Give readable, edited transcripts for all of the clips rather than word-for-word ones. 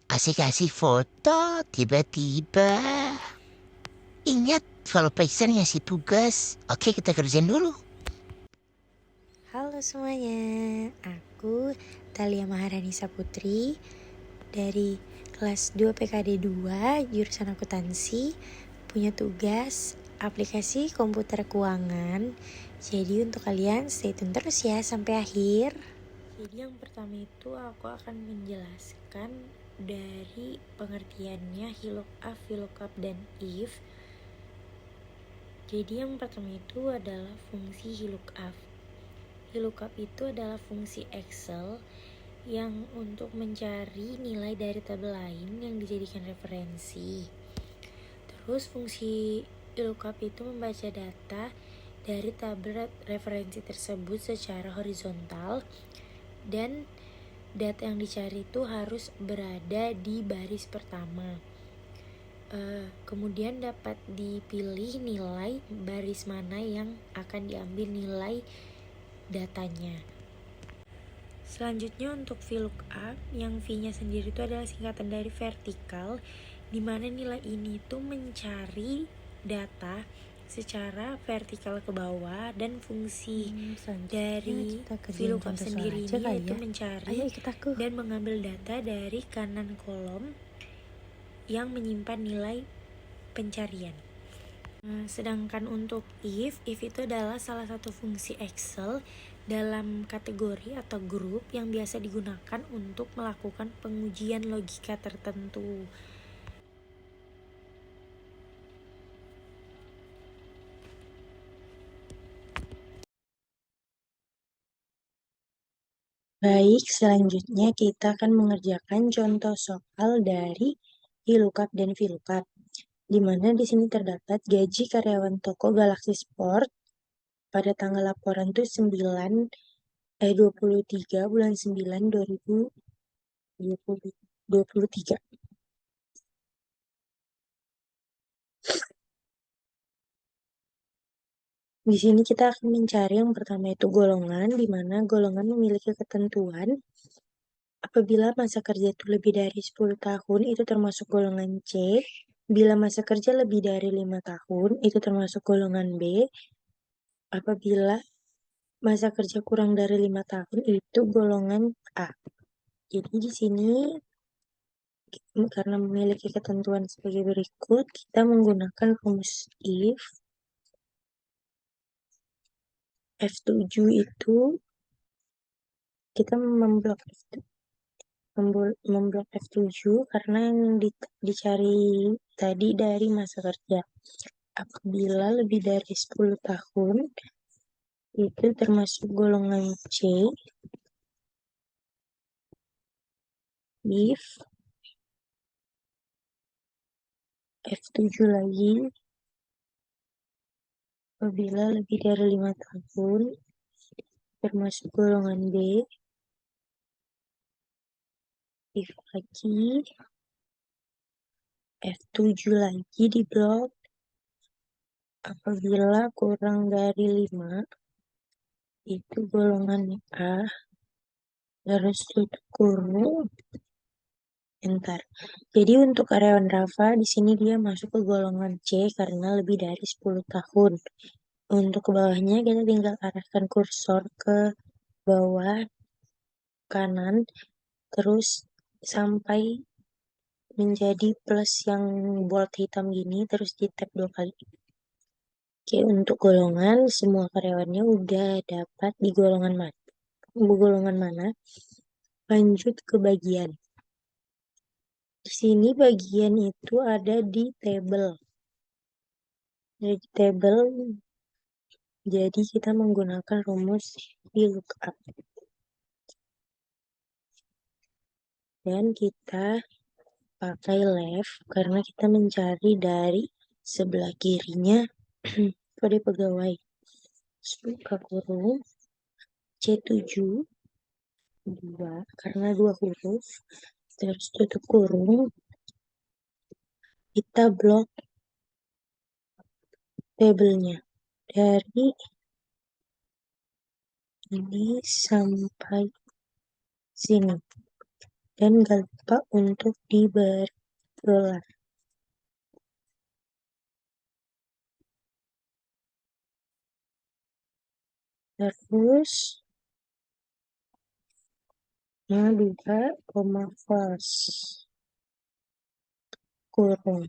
Kasih-kasih foto, tiba-tiba ingat kalau Paisan ngasih tugas. Oke, kita kerjain dulu. Halo semuanya, aku Thalia Maharani Saputri dari kelas 2 PKD 2 jurusan akuntansi, punya tugas aplikasi komputer keuangan. Jadi untuk kalian stay tune terus ya sampai akhir. Jadi yang pertama itu aku akan menjelaskan dari pengertiannya VLOOKUP, VLOOKUP, dan if. Jadi yang pertama itu adalah fungsi VLOOKUP. VLOOKUP itu adalah fungsi Excel yang untuk mencari nilai dari tabel lain yang dijadikan referensi. Terus fungsi VLOOKUP itu membaca data dari tabel referensi tersebut secara horizontal, dan data yang dicari itu harus berada di baris pertama. Kemudian dapat dipilih nilai baris mana yang akan diambil nilai datanya. Selanjutnya untuk VLOOKUP, yang V-nya sendiri itu adalah singkatan dari vertikal, di mana nilai ini itu mencari data secara vertikal ke bawah, dan fungsi dari VLOOKUP sendiri ini yaitu mencari dan mengambil data dari kanan kolom yang menyimpan nilai pencarian. Sedangkan untuk if itu adalah salah satu fungsi Excel dalam kategori atau grup yang biasa digunakan untuk melakukan pengujian logika tertentu. Baik, selanjutnya kita akan mengerjakan contoh soal dari VLOOKUP dan VLOOKUP, di mana di sini terdapat gaji karyawan toko Galaxy Sport pada tanggal laporan itu 23 bulan 9 2023. Di sini kita akan mencari yang pertama itu golongan, di mana golongan memiliki ketentuan apabila masa kerja itu lebih dari 10 tahun itu termasuk golongan C, bila masa kerja lebih dari 5 tahun itu termasuk golongan B, apabila masa kerja kurang dari 5 tahun itu golongan A. Jadi di sini karena memiliki ketentuan sebagai berikut, kita menggunakan rumus if. F7 itu kita memblok F7 karena yang dicari tadi dari masa kerja. Apabila lebih dari 10 tahun itu termasuk golongan C. If F7 lagi, apabila lebih dari 5 tahun termasuk golongan B. If lagi, F7 lagi di blok. Apabila kurang dari 5 itu golongan A, harus tutup kurung. Entar. Jadi untuk karyawan Rafa di sini dia masuk ke golongan C karena lebih dari 10 tahun. Untuk ke bawahnya kita tinggal arahkan kursor ke bawah kanan terus sampai menjadi plus yang bold hitam gini, terus di tap 2 kali. Oke, untuk golongan semua karyawannya udah dapat di golongan mana. Lanjut ke bagian. Di sini bagian itu ada di tabel. Jadi kita menggunakan rumus VLOOKUP. Dan kita pakai left karena kita mencari dari sebelah kirinya kode pegawai. Buka kurung C7 2 karena 2 huruf, terus tutup kurung, kita blok tabelnya dari sini sampai sini. Dan gak lupa untuk diberi gelar. Terus, nah 2, false. Kurung.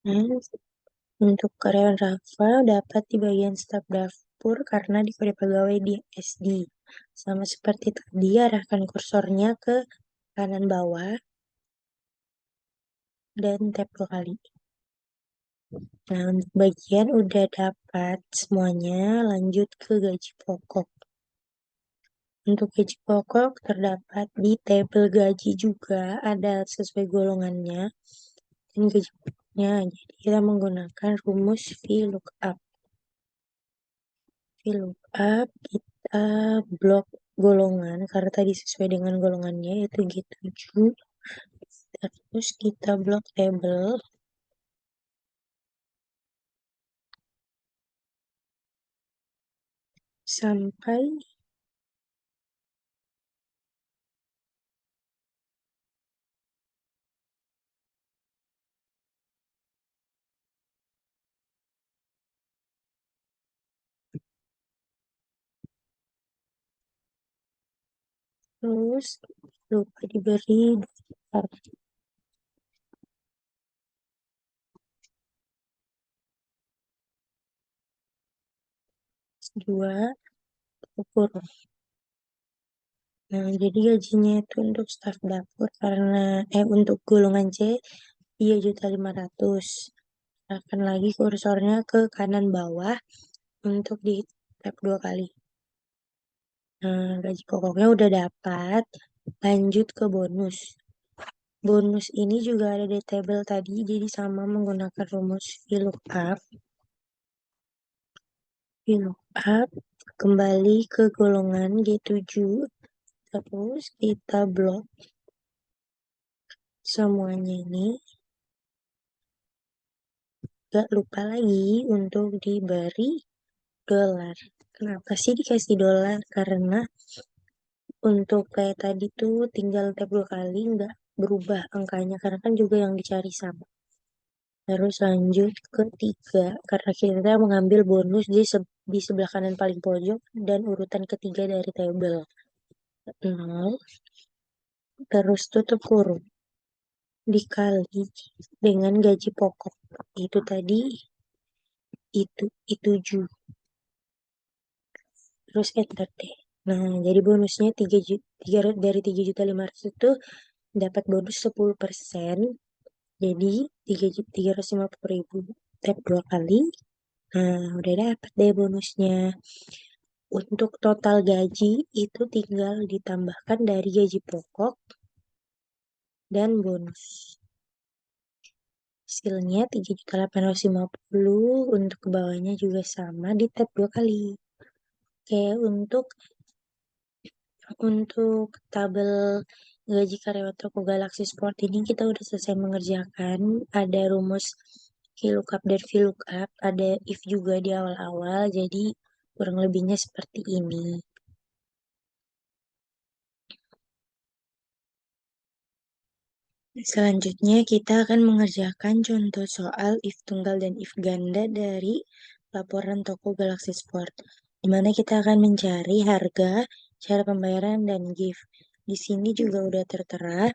Nah, untuk karyawan Rafa dapat di bagian staf dapur karena di kode pegawai di SD. Sama seperti tadi, arahkan kursornya ke kanan bawah dan tap 2 kali. Nah, untuk bagian udah dapat semuanya, lanjut ke gaji pokok. Untuk gaji pokok terdapat di tabel gaji juga, ada sesuai golongannya. Dan gaji pokoknya, jadi kita menggunakan rumus VLOOKUP. VLOOKUP kita blok golongan, karena tadi sesuai dengan golongannya, yaitu G7. Terus kita blok tabel. Sampai terus lupa diberi daftar 2 ukur. Nah, jadi gajinya itu untuk staf dapur karena untuk golongan C 3.500.000. Akan lagi kursornya ke kanan bawah untuk di tap 2 kali. Nah, gaji pokoknya udah dapat. Lanjut ke bonus. Bonus ini juga ada di tabel tadi, jadi sama menggunakan rumus VLOOKUP. VLOOKUP kembali ke golongan G7. Terus kita blok semuanya ini. Gak lupa lagi untuk diberi dolar. Kenapa sih dikasih dolar? Karena untuk kayak tadi tuh tinggal tap 2 kali nggak berubah angkanya karena kan juga yang dicari sama. Terus lanjut ke 3 karena kita mengambil bonus di sebelah kanan paling pojok dan urutan ketiga dari tabel. 0 terus tutup kurung dikali dengan gaji pokok itu tadi itu 7 terus enter deh. Nah, jadi bonusnya 3 dari 3.500.000 itu dapat bonus 10%. Jadi 3.350.000 tap 2 kali. Nah, udah dapat deh bonusnya. Untuk total gaji itu tinggal ditambahkan dari gaji pokok dan bonus. Hasilnya 3.850.000, untuk ke bawahnya juga sama di tap 2 kali. Oke, untuk tabel gaji karyawan toko Galaxy Sport ini kita udah selesai mengerjakan. Ada rumus VLOOKUP dan VLOOKUP, ada if juga di awal-awal, jadi kurang lebihnya seperti ini. Selanjutnya kita akan mengerjakan contoh soal if tunggal dan if ganda dari laporan toko Galaxy Sport, di mana kita akan mencari harga, cara pembayaran, dan gift. Di sini juga udah tertera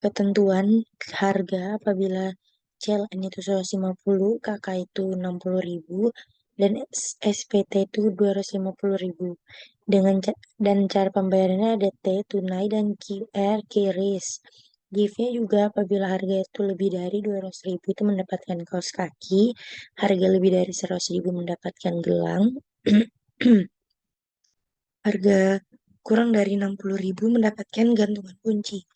ketentuan harga apabila CLN itu 150, KK itu 60.000, dan SPT itu 250.000. Dan cara pembayarannya ada T, tunai, dan QR, QRIS. Gift-nya juga apabila harga itu lebih dari 200.000 itu mendapatkan kaos kaki, harga lebih dari 100.000 mendapatkan gelang, harga kurang dari 60.000 mendapatkan gantungan kunci.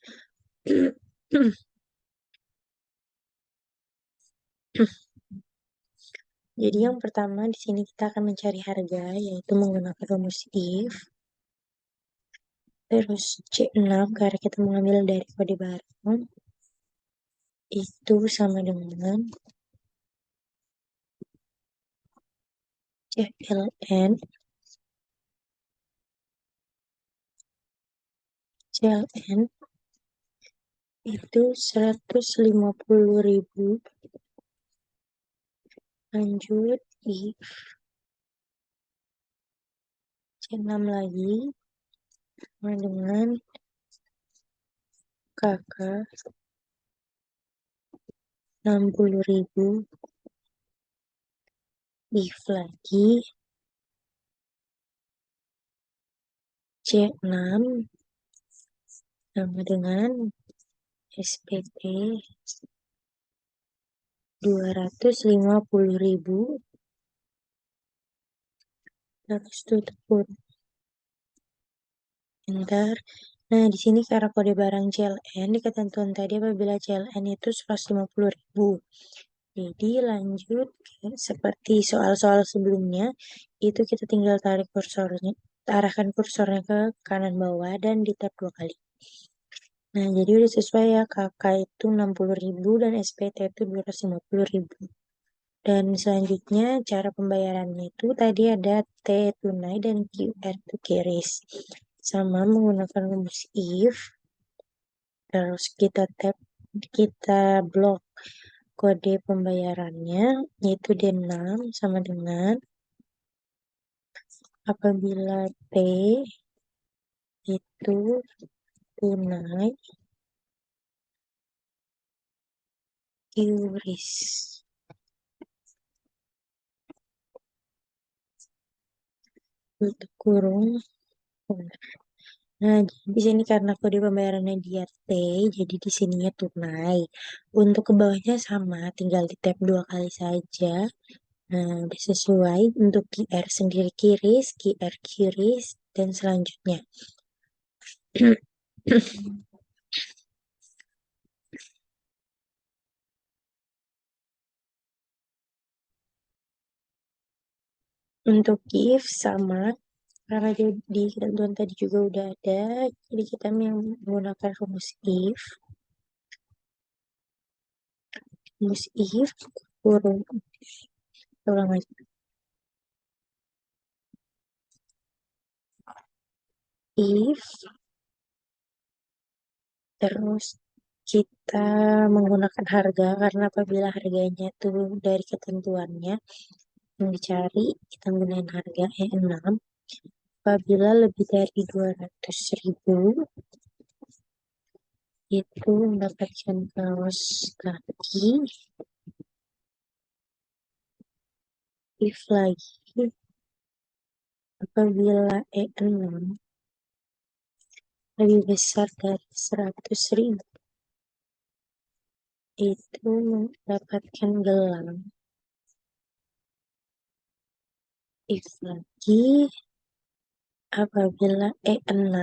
Jadi yang pertama di sini kita akan mencari harga, yaitu menggunakan rumus if. Terus C6 karena kita mengambil dari kode barang itu sama dengan CLN itu 150.000 lanjut if C6 lagi sama dengan kakak 60.000 if lagi C6 sama dengan SPT 250.000 terus tutup enter. Nah, di sini karena kode barang CLN di ketentuan tadi apabila CLN itu 150.000. Jadi lanjut seperti soal-soal sebelumnya, itu kita tinggal tarik kursornya, arahkan kursornya ke kanan bawah dan di tab 2 kali. Nah, jadi udah sesuai ya, KK itu 60.000 dan SPT itu 250.000. Dan selanjutnya cara pembayarannya itu tadi ada T tunai dan QR itu QRIS. Sama menggunakan rumus if, terus kita blok kode pembayarannya yaitu D6 sama dengan apabila T itu tunai QRIS. Tutup kurung. Nah, di sini karena kode pembayarannya dia T, jadi di sininya tunai. Untuk ke bawahnya sama, tinggal di tab 2 kali saja. Nah, udah sesuai. Untuk QR sendiri QRIS, QR QRIS, dan selanjutnya. Untuk if sama, karena di ketentuan tadi juga udah ada, jadi kita menggunakan rumus if kurung, ulang lagi, if terus kita menggunakan harga karena apabila harganya tuh dari ketentuannya yang dicari kita gunakan harga E6 apabila lebih dari 200.000 itu mendapatkan kaos kaki if lagi apabila E6 lebih besar dari 100.000 itu mendapatkan gelang if lagi apabila E6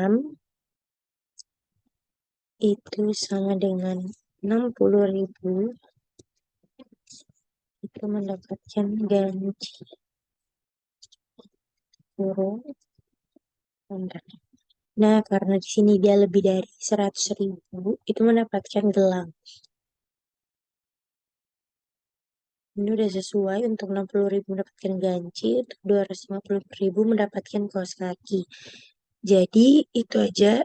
itu sama dengan 60.000 itu mendapatkan gaji kurung. Nah, karena di sini dia lebih dari 100.000 itu mendapatkan gelang. Ini udah sesuai untuk 60.000 mendapatkan gaji, untuk 250.000 mendapatkan kaos kaki. Jadi itu aja.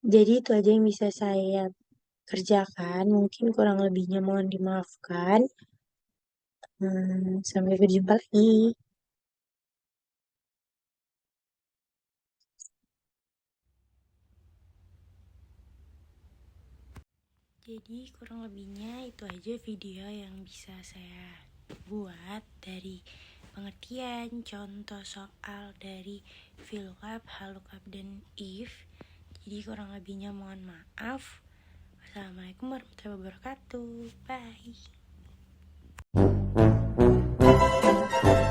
Jadi itu aja yang bisa saya kerjakan. Mungkin kurang lebihnya mohon dimaafkan. Sampai berjumpa lagi. Jadi kurang lebihnya itu aja video yang bisa saya buat dari pengertian contoh soal dari VLOOKUP, HLOOKUP, dan IF. Jadi kurang lebihnya mohon maaf. Wassalamualaikum warahmatullahi wabarakatuh. Bye.